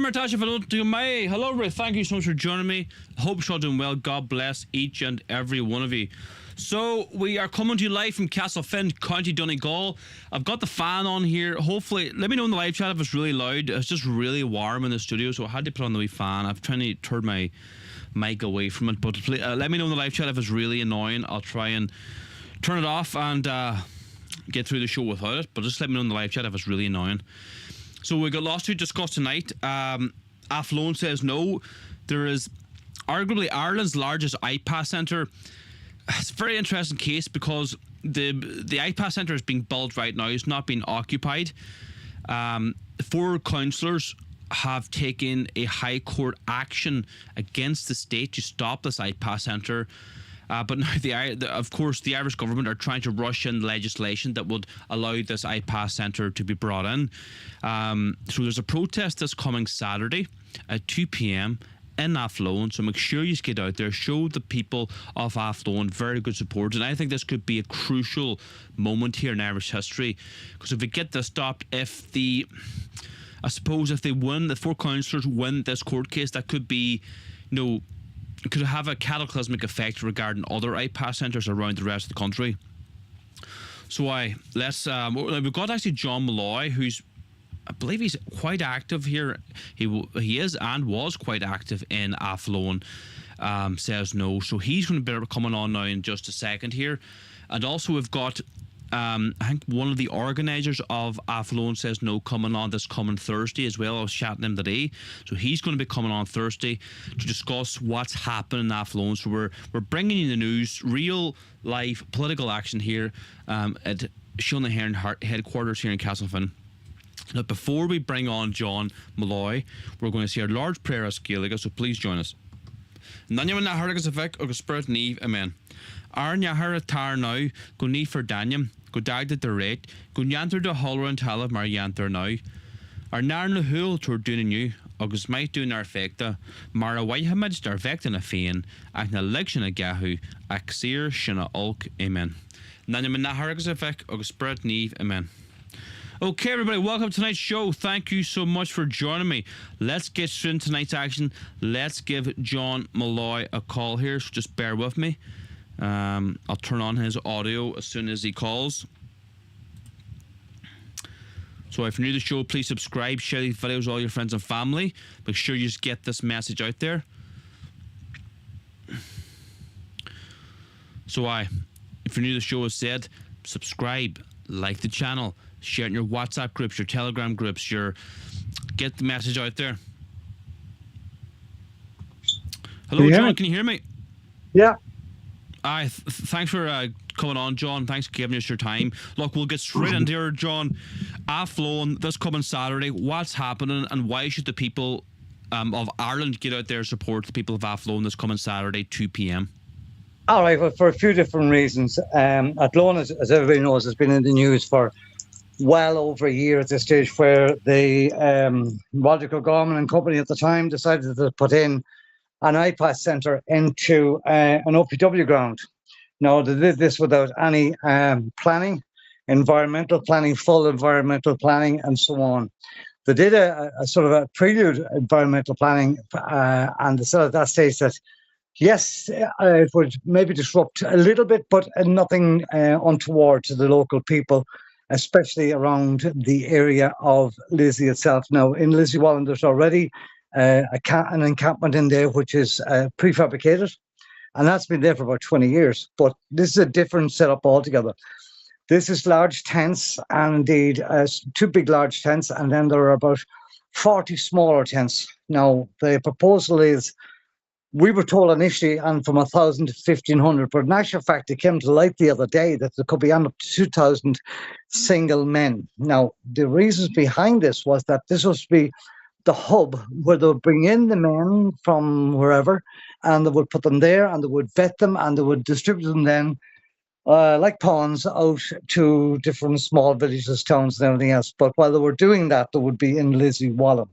Martasha, hello, Ray. Thank you so much for joining me. Hope you're all doing well. God bless each and every one of you. So we are coming to you live from Castlefin, County Donegal. I've got the fan on here. Hopefully, let me know in the live chat if it's really loud. It's just really warm in the studio, so I had to put on the wee fan. I've tried to turn my mic away from it, but let me know in the live chat if it's really annoying. I'll try and turn it off and get through the show without it, but just let me know in the live chat if it's really annoying. So we got lots to discuss tonight. Athlone says no. There is arguably Ireland's largest iPass centre. It's a very interesting case because the iPass centre is being built right now. It's not being occupied. 4 councillors have taken a high court action against the state to stop this iPass centre. But now, of course, the Irish government are trying to rush in legislation that would allow this iPass centre to be brought in. So there's a protest this coming Saturday at 2 p.m. in Athlone, so make sure you get out there, show the people of Athlone very good support, and I think this could be a crucial moment here in Irish history, because if we get this stopped, if they win, the 4 councillors win this court case, that could be, it could have a cataclysmic effect regarding other iPass centres around the rest of the country. So we've got actually John Mallaloy, who's, I believe he's quite active here. He is and was quite active in Athlone. Says no, so he's going to be coming on now in just a second here. And also we've got I think one of the organisers of Athlone says no coming on this coming Thursday as well. I was chatting to him today, so he's going to be coming on Thursday to discuss what's happening in Athlone. So we're bringing you the news, real live political action here at Sean the Heron headquarters here in Castlefin. Now, before we bring on John Mallaloy, we're going to say our Lord's Prayer as Gaelic, so please join us. Nanya na hargus effect agus spirit neve, amen. Arnya har tar now, go need for Daniel, go dag the rate, go yanter the holler and tell of mar yanter now. Our narn the hul tour doing you, agus might do our effecta, mar a waihamid star vect in a fain, ac na election a gahu, ac seer shina ulk, amen. Nanya na hargus effect, agus spirit neve, amen. Okay, everybody, welcome to tonight's show. Thank you so much for joining me. Let's get straight into tonight's action. Let's give John Mallaloy a call here, so just bear with me. I'll turn on his audio as soon as he calls. So if you're new to the show, please subscribe, share these videos with all your friends and family. Make sure you just get this message out there. So if you're new to the show, as said, subscribe, like the channel, share it in your WhatsApp groups, your Telegram groups, get the message out there. Hello, John, can you hear me? Yeah. Thanks for coming on, John. Thanks for giving us your time. Look, we'll get straight into here, John. Athlone, this coming Saturday, what's happening and why should the people of Ireland get out there and support the people of Athlone this coming Saturday, 2 p.m? All right, well, for a few different reasons. Athlone, as everybody knows, has been in the news for well over a year at this stage, where the Logical Gorman and company at the time decided to put in an iPass centre into an OPW ground. Now, they did this without any planning, environmental planning, full environmental planning, and so on. They did a sort of a prelude environmental planning, and they said at that stage that, yes, it would maybe disrupt a little bit, but nothing untoward to the local people, especially around the area of Lizzie itself. Now, in Lizzie Wallen, there's already an encampment in there which is prefabricated, and that's been there for about 20 years. But this is a different setup altogether. This is large tents, and indeed 2 big large tents, and then there are about 40 smaller tents. Now, the proposal is, we were told initially, and from 1,000 to 1,500, but in actual fact, it came to light the other day that there could be up to 2,000 single men. Now, the reasons behind this was that this was to be the hub where they would bring in the men from wherever, and they would put them there, and they would vet them, and they would distribute them then like pawns out to different small villages, towns, and everything else. But while they were doing that, they would be in Lizzie Wallen.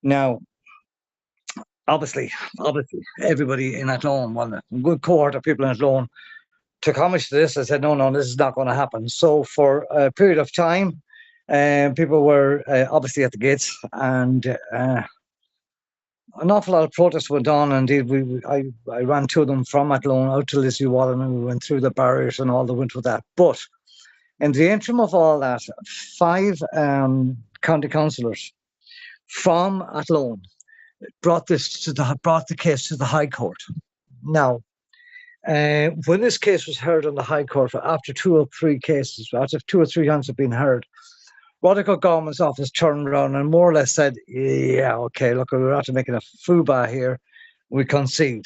Now, obviously, everybody in Athlone, well, a good cohort of people in Athlone, took homage to this. I said, no, this is not going to happen. So for a period of time, people were obviously at the gates, and an awful lot of protests went on. Indeed, I ran two of them from Athlone out to Lizzie Wallen, and we went through the barriers and all that went with that. But in the interim of all that, five county councillors from Athlone brought the case to the High Court. Now, when this case was heard on the High Court, after two or three times had been heard, Donegal government's office turned around and more or less said, yeah, okay, look, we're after making a foobar here. We concede.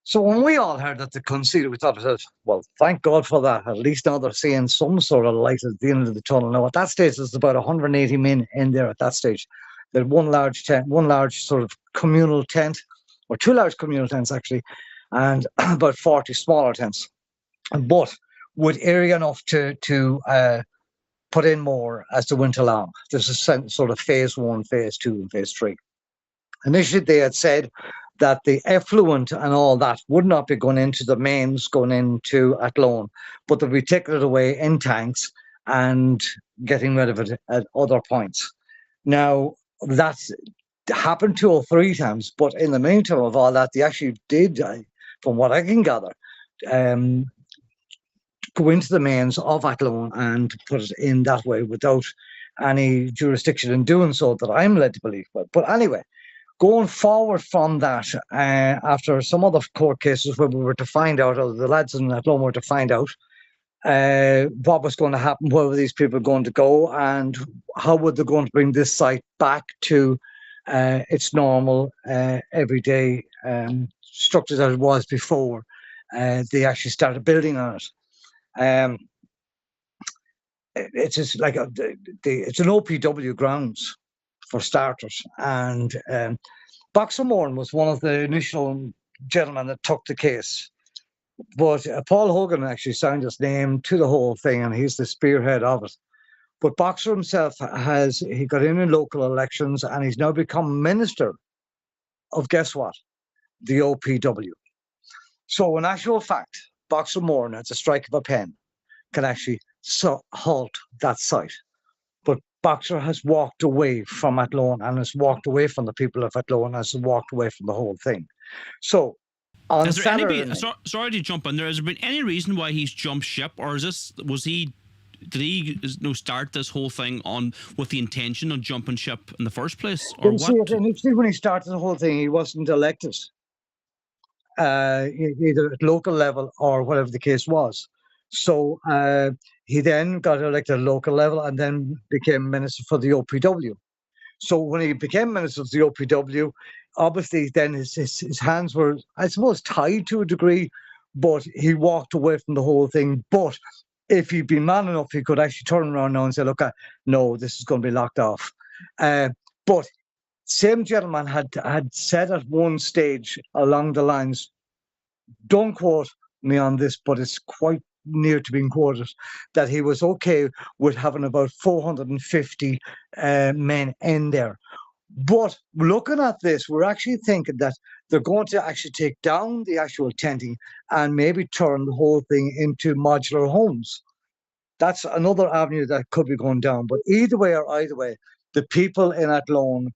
So when we all heard that they conceded, we thought, well, thank God for that. At least now they're seeing some sort of light at the end of the tunnel. Now, at that stage, there's about 180 men in there at that stage. They had one large tent, one large sort of communal tent, or two large communal tents, actually, and about 40 smaller tents. But with area enough to put in more as the went along. This is sort of phase 1, phase 2, and phase 3. Initially, they had said that the effluent and all that would not be going into the mains, going into Athlone, but they'd be taking it away in tanks and getting rid of it at other points. Now, that's happened 2 or 3 times, but in the meantime of all that, they actually did, from what I can gather, go into the mains of Athlone and put it in that way without any jurisdiction in doing so that I'm led to believe. But anyway, going forward from that, after some other court cases where we were to find out, or the lads in Athlone were to find out what was going to happen, where were these people going to go, and how were they going to bring this site back to its normal, everyday structure that it was before they actually started building on it. It's just like it's an OPW grounds for starters, and Boxermore was one of the initial gentlemen that took the case, but Paul Hogan actually signed his name to the whole thing, and he's the spearhead of it. But Boxer himself he got in local elections, and he's now become minister of, guess what, the OPW. So in actual fact, Boxermore, at the strike of a pen, can actually halt that site. But Boxer has walked away from Athlone and has walked away from the people of Athlone and has walked away from the whole thing. So on Saturday night, sorry to jump in there. Has there been any reason why he's jumped ship, or did he start this whole thing with the intention of jumping ship in the first place, or what? Initially, when he started the whole thing, he wasn't elected, either at local level or whatever the case was. So he then got elected at local level and then became minister for the OPW. So when he became minister of the OPW, obviously then his hands were, I suppose, tied to a degree, but he walked away from the whole thing. But if he'd been man enough, he could actually turn around now and say, look, no, this is going to be locked off. But same gentleman had said at one stage along the lines, don't quote me on this, but it's quite near to being quoted, that he was okay with having about 450 men in there. But looking at this, we're actually thinking that they're going to actually take down the actual tenting and maybe turn the whole thing into modular homes. That's another avenue that could be going down. But either way, the people in Athlone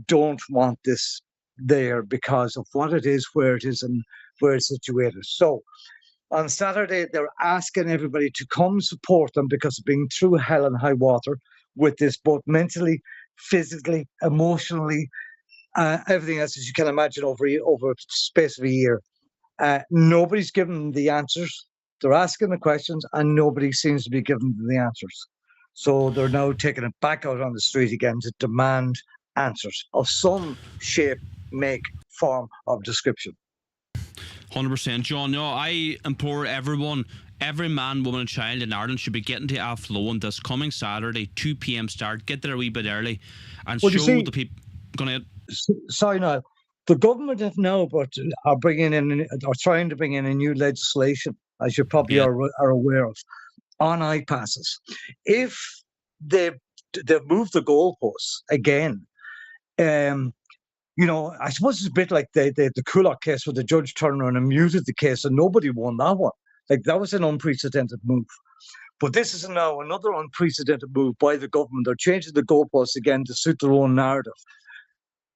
don't want this there because of what it is, where it is, and where it's situated. So on Saturday, they're asking everybody to come support them because of being through hell and high water with this, both mentally, physically, emotionally, everything else, as you can imagine, over a space of a year. Nobody's given them the answers. They're asking the questions, and nobody seems to be giving them the answers. So they're now taking it back out on the street again to demand answers of some shape, make, form, or description. 100%, John. No, I implore everyone, every man, woman, and child in Ireland should be getting to Athlone this coming Saturday, 2 p.m. start. Get there a wee bit early and show the people. Sorry, Niall. The government have now are trying to bring in a new legislation, as you probably are aware of, on iPasses. If they've moved the goalposts again, I suppose it's a bit like the Kulak case where the judge turned around and muted the case and nobody won that one. Like, that was an unprecedented move. But this is now another unprecedented move by the government. They're changing the goalposts again to suit their own narrative.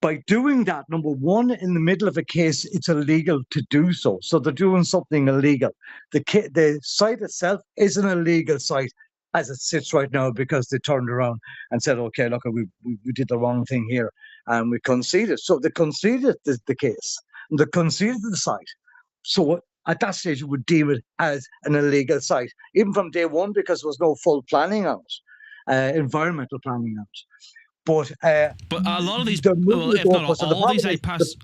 By doing that, number one, in the middle of a case, it's illegal to do so. So they're doing something illegal. The site itself is an illegal site as it sits right now because they turned around and said, okay, look, we did the wrong thing here and we conceded. So they conceded the case. They conceded the site. So at that stage, we would deem it as an illegal site, even from day one, because there was no full planning on it, environmental planning on it. But a lot of these, well, if not all these iPass,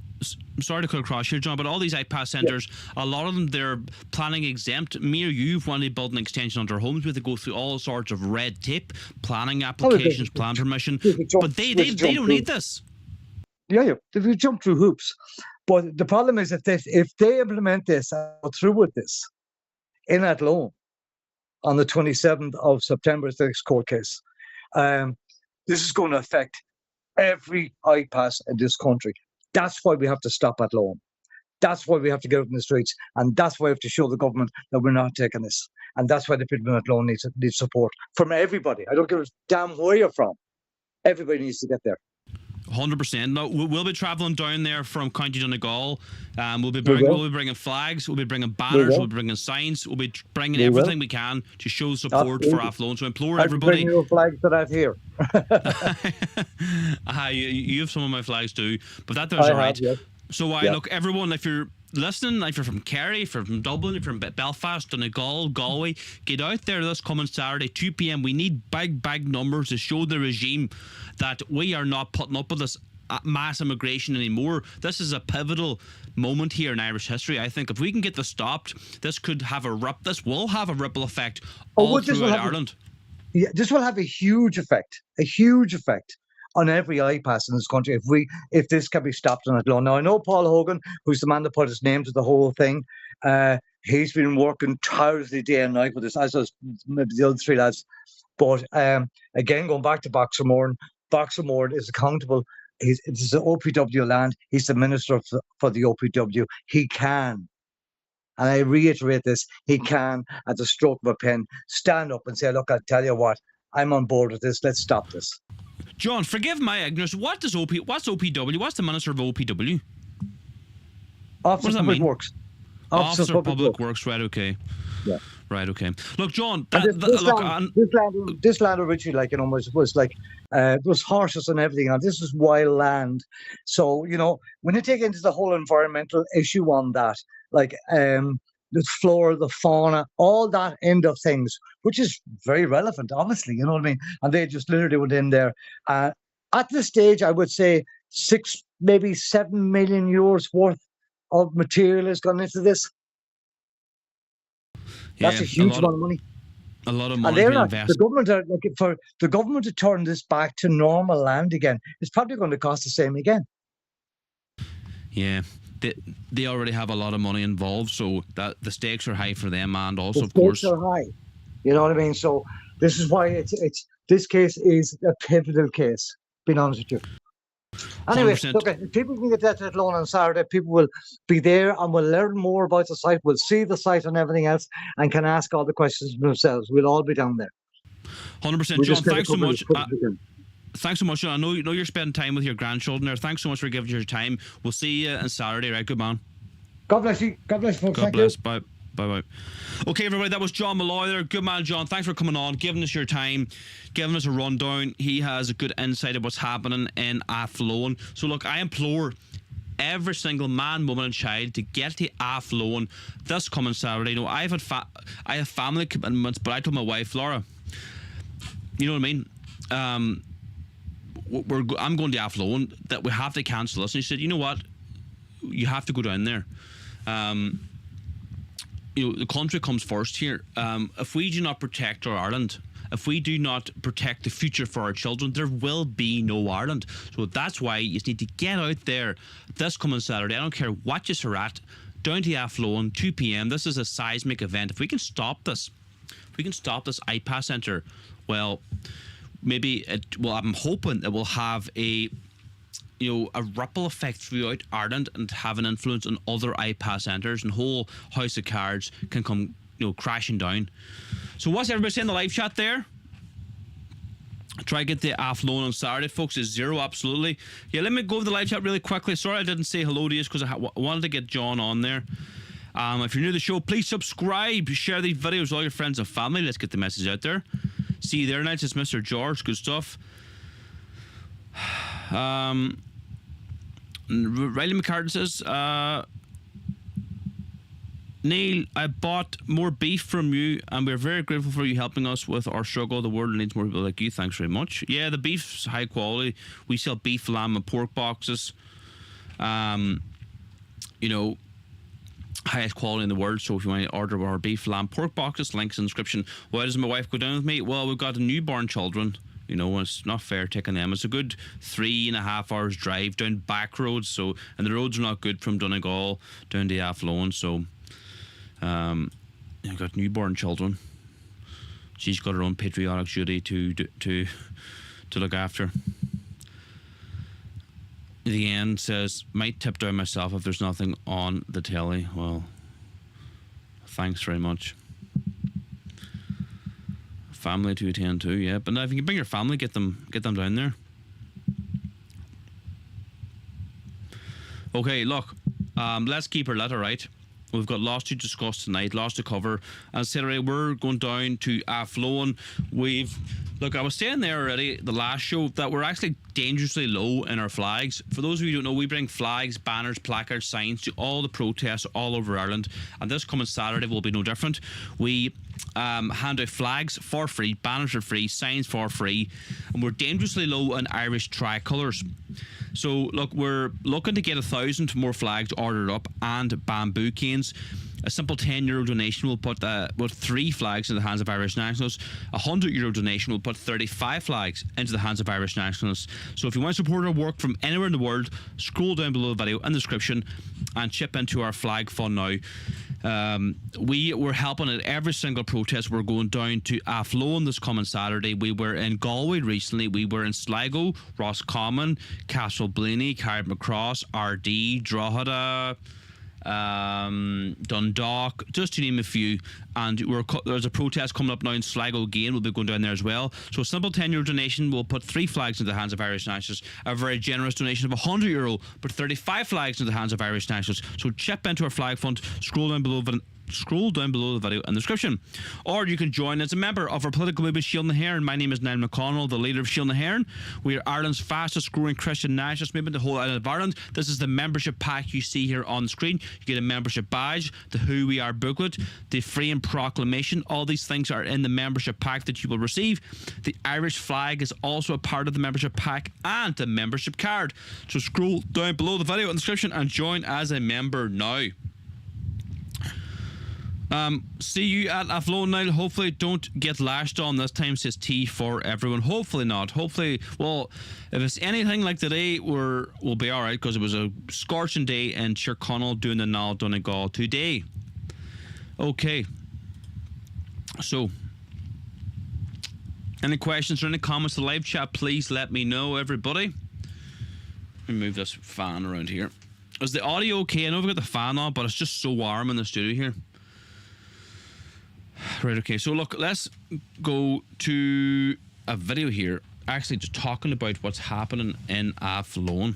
sorry to cut across here, John, but all these iPass centres, a lot of them, they're planning exempt. Me or you've wanted to build an extension on their homes where they go through all sorts of red tape, planning applications, plan permission, but they don't need this. Yeah, if you jump through hoops. But the problem is if they implement this and go through with this in Athlone on the 27th of September, the next court case, this is going to affect every iPass in this country. That's why we have to stop Athlone. That's why we have to get out in the streets. And that's why we have to show the government that we're not taking this. And that's why the people in Athlone need support from everybody. I don't give a damn where you're from. Everybody needs to get there. 100%. No, we'll be travelling down there from County Donegal. We'll be bringing flags. We'll be bringing banners. We'll be bringing signs. We'll be bringing everything we can to show support for Athlone. So implore everybody. Bring your flags that I've here. You have some of my flags too, but that's all right. Yes. So look, everyone, if you're listening, if you're from Kerry, if you're from Dublin, if you're from Belfast, Donegal, Galway, get out there this coming Saturday, 2 p.m. We need big numbers to show the regime that we are not putting up with this mass immigration anymore. This is a pivotal moment here in Irish history. I think if we can get this stopped, this will have a ripple effect all throughout Ireland. This will have a huge effect on every iPass in this country if this can be stopped on Athlone. Now, I know Paul Hogan, who's the man that put his name to the whole thing. He's been working tirelessly day and night with this, as does maybe the other three lads. But again, going back to Boxer Moran is accountable. It's an OPW land. He's the minister for the OPW. He can, and I reiterate this, he can, at the stroke of a pen, stand up and say, look, I'll tell you what, I'm on board with this. Let's stop this. John, forgive my ignorance. What's OPW? What's the Minister of OPW? Office of Public Works. Officer of Public Works, right, okay. Yeah. Right, okay. Look, John, this land originally, like, was like, it was horses and everything. And this is wild land. So, when you take into the whole environmental issue on that, like, the flora, the fauna, all that end of things, which is very relevant, obviously, you know what I mean? And they just literally went in there. At this stage, I would say 6, maybe 7 million euros worth of material has gone into this. That's a huge amount of money. A lot of money being invested. For the government to turn this back to normal land again, it's probably going to cost the same again. Yeah. They already have a lot of money involved, so that the stakes are high for them, and also, the of course, stakes are high. You know what I mean? So this is why this case is a pivotal case. Being honest with you. Anyway, 100%. look, if people can get that to Athlone on Saturday, people will be there and will learn more about the site. Will see the site and everything else, and can ask all the questions themselves. We'll all be down there. 100%, John. Thanks so much. Thanks so much, John. I know you're spending time with your grandchildren there. Thanks so much for giving your time. We'll see you on Saturday, right? Good man. God bless you. God bless you, folks. God bless. Bye. Bye. Okay, everybody, that was John Mallaloy there. Good man, John. Thanks for coming on, giving us your time, giving us a rundown. He has a good insight of what's happening in Athlone. So, look, I implore every single man, woman, and child to get to Athlone this coming Saturday. I have family commitments, but I told my wife, Laura, you know what I mean? I'm going to Athlone, that we have to cancel this. And he said, you know what? You have to go down there. The country comes first here. If we do not protect our Ireland, if we do not protect the future for our children, there will be no Ireland. So that's why you need to get out there this coming Saturday. I don't care what you're at, down to Athlone, 2 p.m. This is a seismic event. If we can stop this iPass centre, well, maybe I'm hoping it will have a ripple effect throughout Ireland and have an influence on other iPass centres, and whole house of cards can come crashing down. So what's everybody saying in the live chat there? Try to get the Athlone on Saturday, folks. Is 0, absolutely. Yeah, let me go over the live chat really quickly. Sorry I didn't say hello to you because I wanted to get John on there. If you're new to the show, please subscribe. Share these videos with all your friends and family. Let's get the message out there. See you there, nights. It's Mr. George. Good stuff. Riley McCartan says, Neil, I bought more beef from you, and we're very grateful for you helping us with our struggle. The world needs more people like you. Thanks very much. Yeah, the beef's high quality. We sell beef, lamb, and pork boxes. You know, highest quality in the world. So if you want to order our beef, lamb, pork boxes, links in the description. Why does my wife go down with me? Well, we've got newborn children. You know, it's not fair taking them. It's a good 3.5 hours drive down back roads. So, and the roads are not good from Donegal down to Athlone. So, I've got newborn children. She's got her own patriotic duty to look after. The end says, might tip down myself if there's nothing on the telly. Well, thanks very much. Family to attend to, yeah. But now if you can bring your family, get them down there. Okay, look, let's keep our letter right. We've got lots to discuss tonight, lots to cover. As I said already, we're going down to Athlone. Look, I was saying there already, the last show, that we're actually dangerously low in our flags. For those of you who don't know, we bring flags, banners, placards, signs to all the protests all over Ireland. And this coming Saturday will be no different. We hand out flags for free, banners for free, signs for free. And we're dangerously low in Irish tricolours. So, look, we're looking to get 1,000 more flags ordered up and bamboo canes. A simple €10 donation will put 3 flags in the hands of Irish nationals. A €100 donation will put 35 flags into the hands of Irish nationals. So if you want to support our work from anywhere in the world, scroll down below the video in the description and chip into our flag fund now. We were helping at every single protest. We're going down to Athlone this coming Saturday. We were in Galway recently. We were in Sligo, Roscommon, Castleblaney, Carrickmacross, RD, Drogheda, Dundalk, just to name a few. And there's a protest coming up now in Sligo again. We'll be going down there as well. So a simple €10 donation will put 3 flags into the hands of Irish nationals. A very generous donation of €100 put 35 flags into the hands of Irish nationals. So chip into our flag fund. Scroll down below the video in the description. Or you can join as a member of our political movement Shield na HÉireann. My name is Niall McConnell, the leader of Shield na HÉireann. We are Ireland's fastest growing Christian nationalist movement, the whole island of Ireland. This is the membership pack you see here on the screen. You get a membership badge, the Who We Are booklet, the Freedom Proclamation. All these things are in the membership pack that you will receive. The Irish flag is also a part of the membership pack and the membership card. So scroll down below the video in the description and join as a member now. See you at Athlone, Niall. Hopefully don't get lashed on this time, says T for everyone. Hopefully not. Hopefully, well, if it's anything like today, we'll be alright, because it was a scorching day in Tyrconnell doing the Niall Donegal today. Okay. So, any questions or any comments to the live chat, please let me know, everybody. Let me move this fan around here. Is the audio okay? I know we've got the fan on, but it's just so warm in the studio here. Right, okay, so look, let's go to a video here, actually just talking about what's happening in Athlone.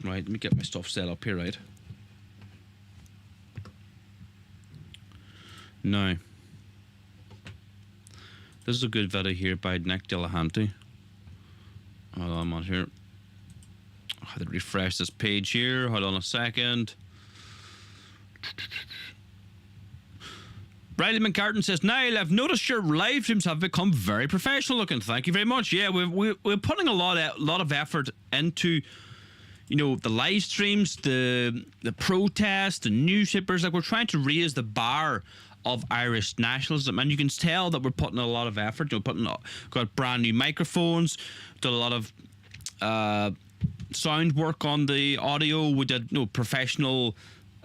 Right, let me get my stuff set up here, right? Now, this is a good video here by Nick Delahanty. Hold on, I'm on here. I had to refresh this page here. Hold on a second. Riley McCartan says, Niall, I've noticed your live streams have become very professional looking. Thank you very much. Yeah, we're putting a lot of effort into, you know, the live streams, the protests, the newspapers. Like, we're trying to raise the bar of Irish nationalism, and you can tell that we're putting a lot of effort. You know, got brand new microphones, did a lot of sound work on the audio. We did, you know, professional,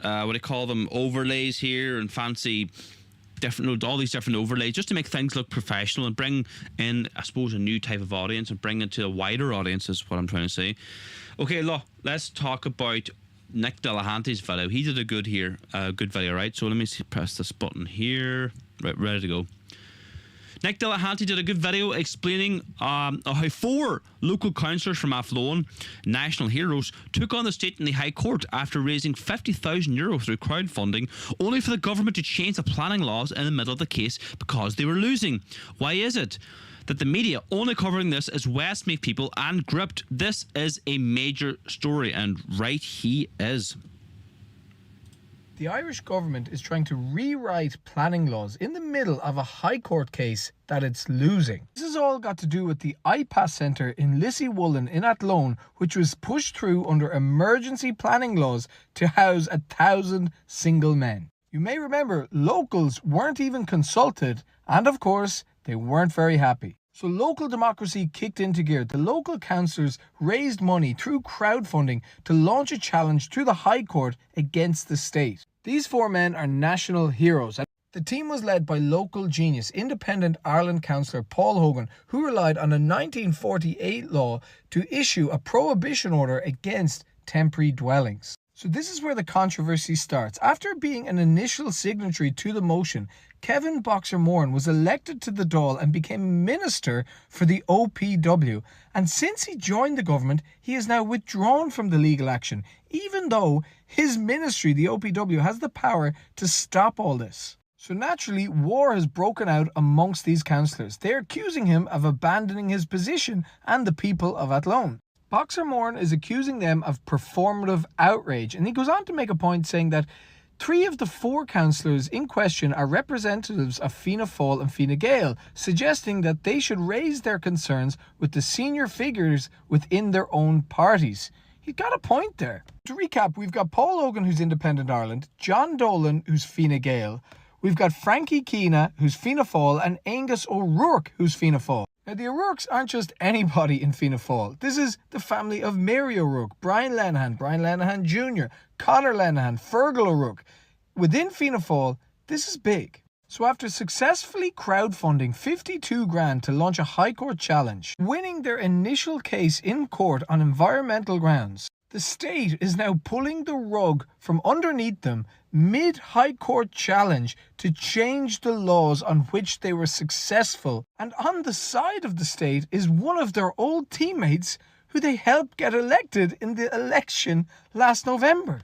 what do you call them, overlays here, and fancy different, all these different overlays, just to make things look professional and bring in, I suppose, a new type of audience and bring it to a wider audience, is what I'm trying to say. Okay, look, let's talk about Nick Delahanty's video. He did a good video, right? So let me press this button here. Right, ready to go. Nick Delahanty did a good video explaining how 4 local councillors from Athlone, national heroes, took on the state in the High Court after raising €50,000 through crowdfunding, only for the government to change the planning laws in the middle of the case because they were losing. Why is it that the media only covering this as Westmeath people and gripped? This is a major story, and right he is. The Irish government is trying to rewrite planning laws in the middle of a High Court case that it's losing. This has all got to do with the IPAS Centre in Lissywullen in Athlone, which was pushed through under emergency planning laws to house 1,000 single men. You may remember locals weren't even consulted, and of course they weren't very happy. So local democracy kicked into gear. The local councillors raised money through crowdfunding to launch a challenge to the High Court against the state. These 4 men are national heroes. The team was led by local genius, independent Ireland councillor Paul Hogan, who relied on a 1948 law to issue a prohibition order against temporary dwellings. So this is where the controversy starts. After being an initial signatory to the motion, Kevin Boxer Moran was elected to the Dáil and became Minister for the OPW. And since he joined the government, he has now withdrawn from the legal action, even though his ministry, the OPW, has the power to stop all this. So naturally, war has broken out amongst these councillors. They're accusing him of abandoning his position and the people of Athlone. Boxer Moran is accusing them of performative outrage, and he goes on to make a point saying that 3 of the 4 councillors in question are representatives of Fianna Fáil and Fine Gael, suggesting that they should raise their concerns with the senior figures within their own parties. He's got a point there. To recap, we've got Paul Hogan, who's Independent Ireland, John Dolan, who's Fine Gael, we've got Frankie Keena, who's Fianna Fáil, and Angus O'Rourke, who's Fianna Fáil. Now, the O'Rourkes aren't just anybody in Fianna Fáil. This is the family of Mary O'Rourke, Brian Lenihan Jr., Conor Lenihan, Fergal O'Rourke. Within Fianna Fáil, this is big. So after successfully crowdfunding 52 grand to launch a High Court challenge, winning their initial case in court on environmental grounds, the state is now pulling the rug from underneath them mid-High Court challenge to change the laws on which they were successful. And on the side of the state is one of their old teammates who they helped get elected in the election last November.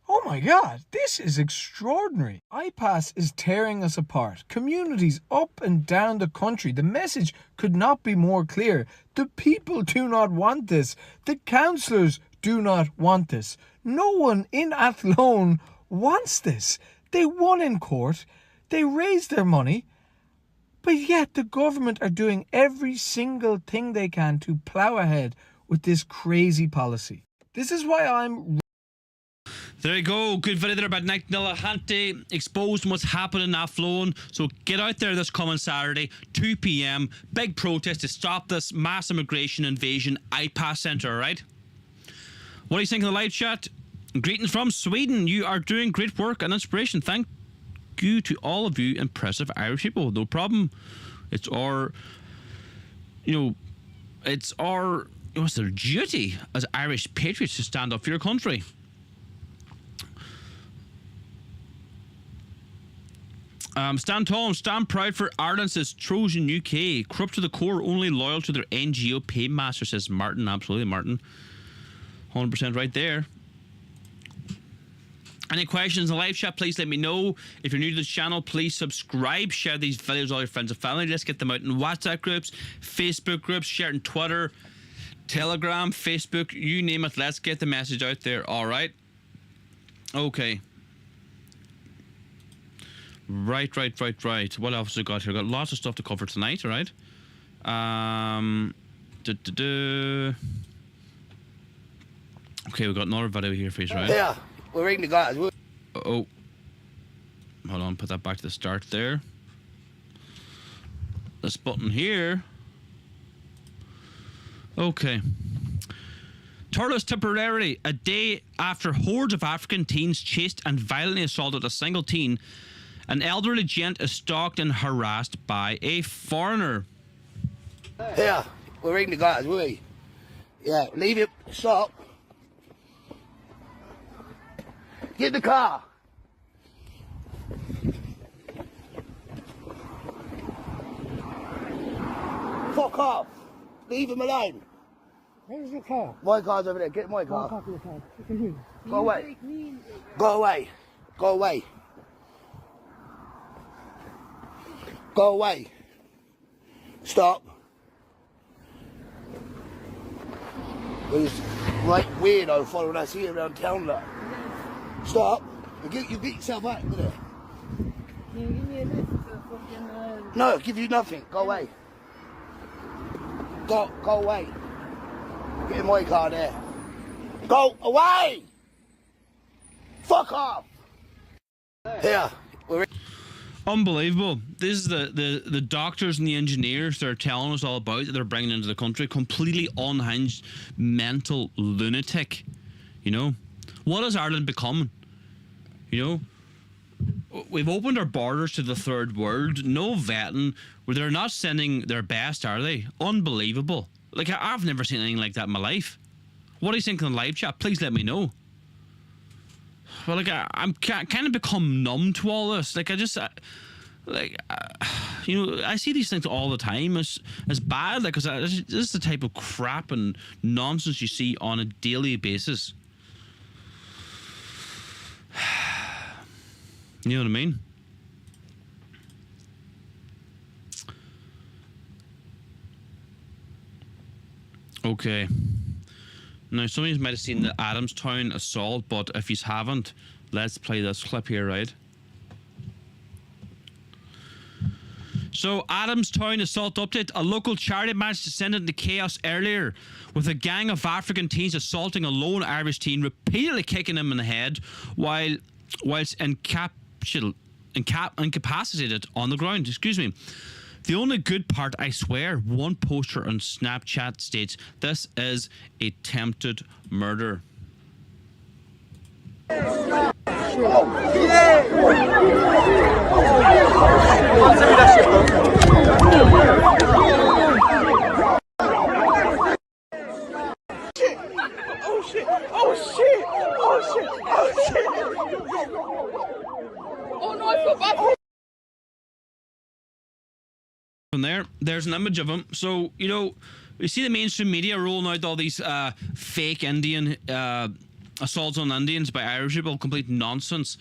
Oh my God, this is extraordinary. IPAS is tearing us apart. Communities up and down the country. The message could not be more clear. The people do not want this. The councillors do not want this. No one in Athlone wants this. They won in court. They raised their money. But yet the government are doing every single thing they can to plough ahead with this crazy policy. This is why I'm... There you go. Good video there about Nick Delahanty exposing what's happening in Athlone. So get out there this coming Saturday, 2 p.m. Big protest to stop this mass immigration invasion IPAS Centre, alright? What do you think of the live chat? Greetings from Sweden. You are doing great work and inspiration. Thank you to all of you impressive Irish people. No problem. It's our, it's our duty as Irish patriots to stand up for your country. Stand tall and stand proud for Ireland, says Trojan UK. Corrupt to the core, only loyal to their NGO paymaster, says Martin. Absolutely, Martin. 100% right there. Any questions in the live chat, please let me know. If you're new to the channel, please subscribe. Share these videos with all your friends and family. Let's get them out in WhatsApp groups, Facebook groups, share it on Twitter, Telegram, Facebook, you name it. Let's get the message out there. All right. Okay. Right. What else have we got here? Got lots of stuff to cover tonight, all right? Okay, we've got another video here for you, right? Yeah, we're reading the guys. Oh. Hold on, put that back to the start there. This button here. Okay. Turles temporarily, a day after hordes of African teens chased and violently assaulted a single teen, an elderly gent is stalked and harassed by a foreigner. Yeah, we're reading the guys, we. Yeah, leave it, stop. Get in the car. Fuck off. Leave him alone. Where's your car? My car's over there. Get my car. Copy the car. Continue. Go away. Go away. Go away. Go away. Stop. There's right weirdo following us here around town. Like. Stop. You get yourself out of there. Can you give me a lift for fucking... No, give you nothing. Go away. Go away. Get in my car there. Go away! Fuck off! Here. Unbelievable. This is the doctors and the engineers they're telling us all about that they're bringing into the country. Completely unhinged, mental lunatic. You know? What is Ireland becoming? You know? We've opened our borders to the third world. No vetting. Where they're not sending their best, are they? Unbelievable. Like, I've never seen anything like that in my life. What do you think in the live chat? Please let me know. Well, like, I'm kind of become numb to all this. Like, you know, I see these things all the time as bad. Like, because this is the type of crap and nonsense you see on a daily basis. You know what I mean? Okay. Now, some of you might have seen the Adamstown assault, but if you haven't, let's play this clip here, right? So, Adamstown assault update. A local charity match descended into chaos earlier, with a gang of African teens assaulting a lone Irish teen, repeatedly kicking him in the head whilst incapacitated on the ground. Excuse me. The only good part, I swear, one poster on Snapchat states, "This is attempted murder." From there's an image of him. So, you know, you see the mainstream media rolling out all these fake Indian assaults on Indians by Irish people, complete nonsense.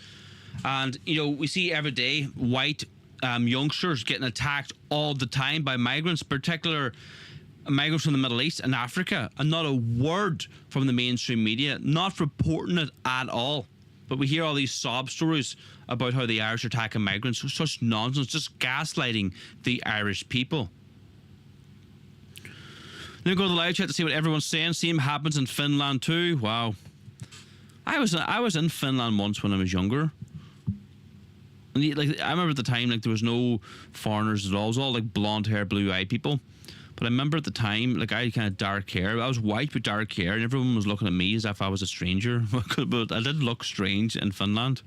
And, you know, we see every day white youngsters getting attacked all the time by migrants, particular migrants from the Middle East and Africa, and not a word from the mainstream media, not reporting it at all. But we hear all these sob stories about how the Irish are attacking migrants. Such nonsense, just gaslighting the Irish people. Let me go to the live chat to see what everyone's saying. Same happens in Finland too. Wow. I was in Finland once when I was younger. And like, I remember at the time, like, there was no foreigners at all. It was all like blonde hair, blue eyed people. But I remember at the time, like, I had kind of dark hair. I was white with dark hair, and everyone was looking at me as if I was a stranger. But I did look strange in Finland.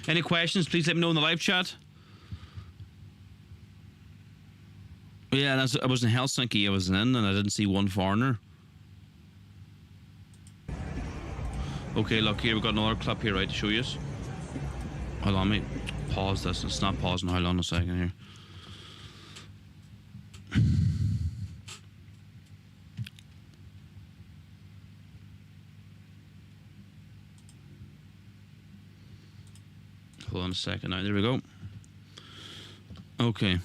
Any questions? Please let me know in the live chat. Yeah, I was in Helsinki. I was in, and I didn't see one foreigner. Okay, look here, we've got another clip here, right, to show you. Hold on, mate. Pause this. It's not pausing. Hold on a second here. Hold on a second now. There we go. Okay.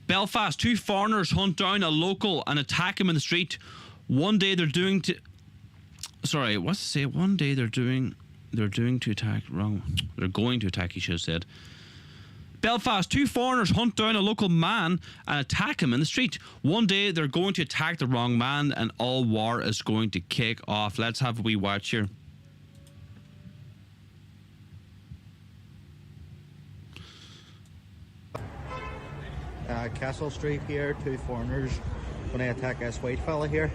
Belfast, 2 foreigners hunt down a local and attack him in the street. One day they're doing to... Sorry, what's to say? One day they're going to attack... Wrong. They're going to attack, he should have said. Belfast, 2 foreigners hunt down a local man and attack him in the street. One day they're going to attack the wrong man and all war is going to kick off. Let's have a wee watch here. Castle Street here, 2 foreigners when I attack this white fella here.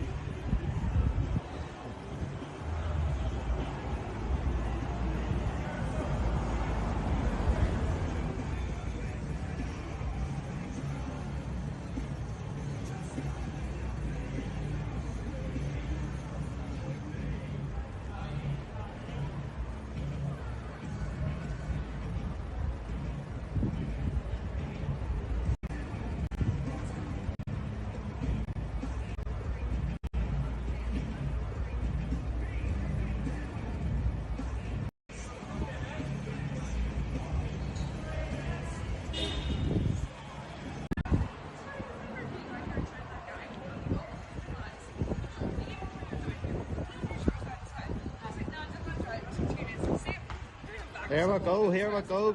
Here we go, here we go.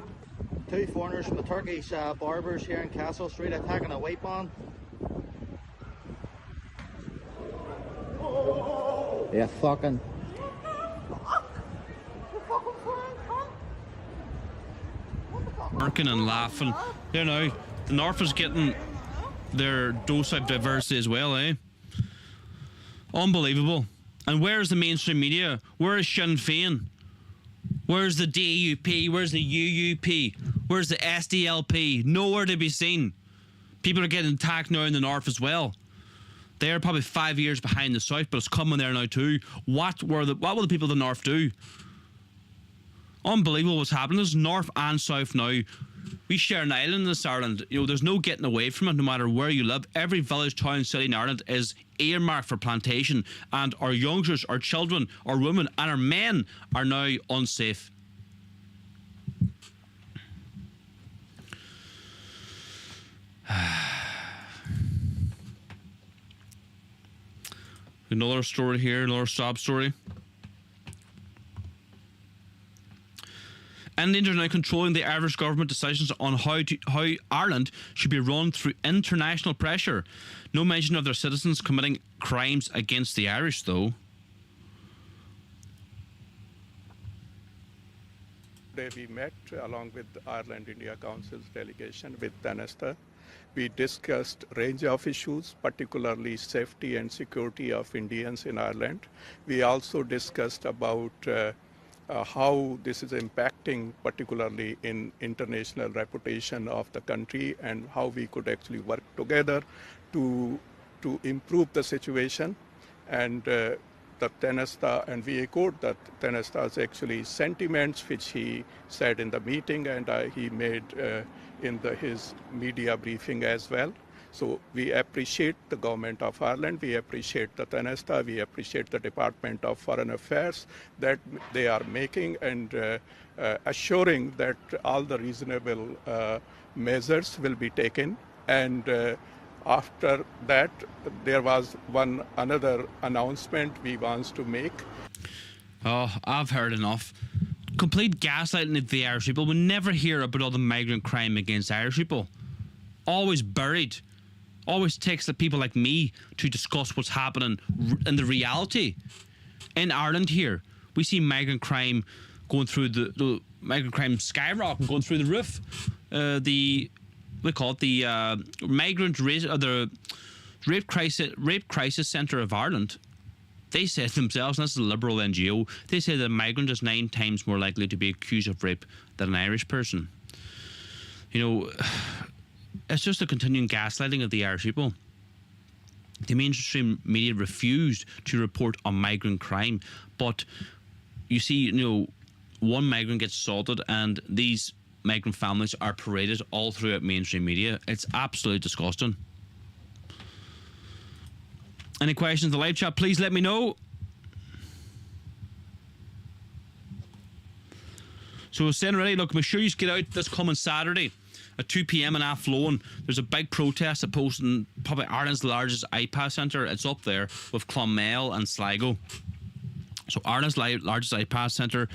Two foreigners from the Turkish barbers here in Castle Street attacking a white man. Yeah, fucking. Working and laughing. You know, the North is getting their dose of diversity as well, eh? Unbelievable. And where's the mainstream media? Where is Sinn Féin? Where's the DUP? Where's the UUP? Where's the SDLP? Nowhere to be seen. People are getting attacked now in the North as well. They're probably 5 years behind the South, but it's coming there now too. What will the people of the North do? Unbelievable what's happening. There's North and South now. We share an island in this Ireland. You know, there's no getting away from it no matter where you live. Every village, town, city in Ireland is earmarked for plantation, and our youngsters, our children, our women and our men are now unsafe. Another story here, another sob story. And Indians are now controlling the Irish government decisions on how Ireland should be run through international pressure. No mention of their citizens committing crimes against the Irish, though. Today we met along with Ireland India Council's delegation with Tanasta. We discussed a range of issues, particularly safety and security of Indians in Ireland. We also discussed about how this is impacting particularly in international reputation of the country and how we could actually work together to improve the situation. And the Tanasta, and we echoed that Tanasta's actually sentiments which he said in the meeting and he made in his media briefing as well. So we appreciate the government of Ireland, we appreciate the Tanasta, we appreciate the Department of Foreign Affairs that they are making and assuring that all the reasonable measures will be taken. And after that, there was another announcement we want to make. Oh, I've heard enough. Complete gaslighting of the Irish people. We never hear about all the migrant crime against Irish people. Always buried. Always takes the people like me to discuss what's happening in the reality. In Ireland here, we see migrant crime going through the migrant crime skyrocketing, going through the roof. The rape crisis centre of Ireland. They said themselves, and this is a liberal NGO, they say that a migrant is 9 times more likely to be accused of rape than an Irish person. You know, it's just a continuing gaslighting of the Irish people. The mainstream media refused to report on migrant crime, but you see, you know, one migrant gets assaulted and these migrant families are paraded all throughout mainstream media. It's absolutely disgusting. Any questions in the live chat, please let me know. So saying already, look, make sure you get out this coming Saturday at 2 p.m. in Athlone. There's a big protest opposed in probably Ireland's largest iPass centre. It's up there with Clonmel and Sligo. So Ireland's largest iPass centre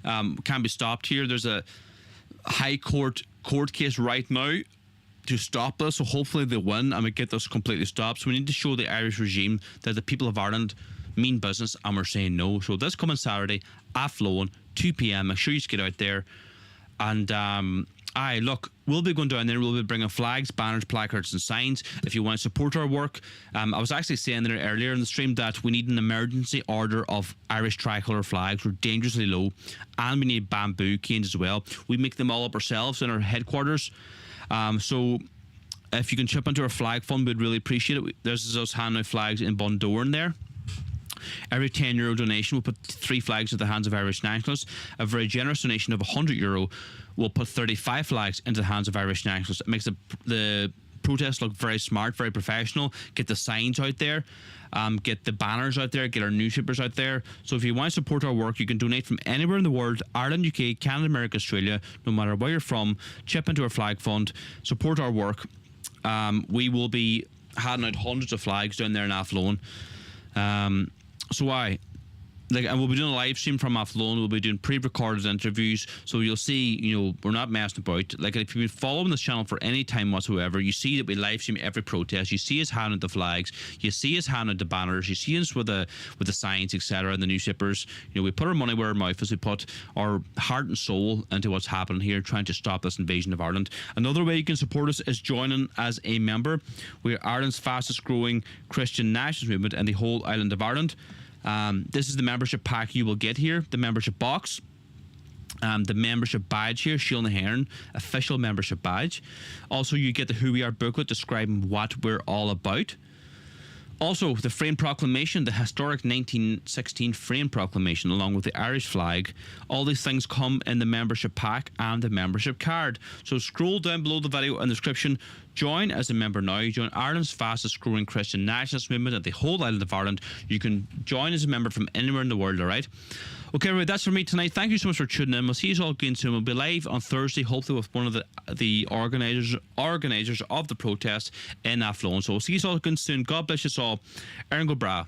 can be stopped here. There's a high court case right now to stop this, so hopefully they win and we get this completely stopped. So we need to show the Irish regime that the people of Ireland mean business and we're saying no. So this coming Saturday, Athlone, 2 p.m. Make sure you get out there. And look, we'll be going down there. We'll be bringing flags, banners, placards and signs if you want to support our work. I was actually saying there earlier in the stream that we need an emergency order of Irish tricolour flags. We're dangerously low, and we need bamboo canes as well. We make them all up ourselves in our headquarters. So if you can chip into our flag fund, we'd really appreciate it. There's us handing out flags in Bundoran there. Every €10 donation will put 3 flags into the hands of Irish nationalists. A very generous donation of €100 will put 35 flags into the hands of Irish nationalists. It makes the protest look very smart, very professional. Get the signs out there, get the banners out there, get our newspapers out there. So if you want to support our work, you can donate from anywhere in the world, Ireland, UK, Canada, America, Australia, no matter where you're from. Chip into our flag fund, support our work. We will be handing out hundreds of flags down there in Athlone. So and we'll be doing a live stream from Athlone. We'll be doing pre-recorded interviews, so you'll see, we're not messing about. Like, if you've been following this channel for any time whatsoever, you see that we live stream every protest. You see us handing the flags, you see us handing the banners, you see us with the signs, etc., and the newspapers. We put our money where our mouth is. We put our heart and soul into what's happening here, trying to stop this invasion of Ireland. Another way you can support us is joining as a member. We are Ireland's fastest growing Christian nationalist movement in the whole island of Ireland. This is the membership pack you will get here, the membership box, the membership badge here, Shield na Hearn, official membership badge. Also, you get the Who We Are booklet describing what we're all about. Also, the Frame Proclamation, the historic 1916 Frame Proclamation, along with the Irish flag. All these things come in the membership pack and the membership card. So scroll down below the video in the description. Join as a member now. Join Ireland's fastest growing Christian nationalist movement at the whole island of Ireland. You can join as a member from anywhere in the world, all right? Okay, everybody, that's for me tonight. Thank you so much for tuning in. We'll see you all again soon. We'll be live on Thursday, hopefully with one of the organisers of the protest in Athlone. So we'll see you all again soon. God bless you all. Erin go bra.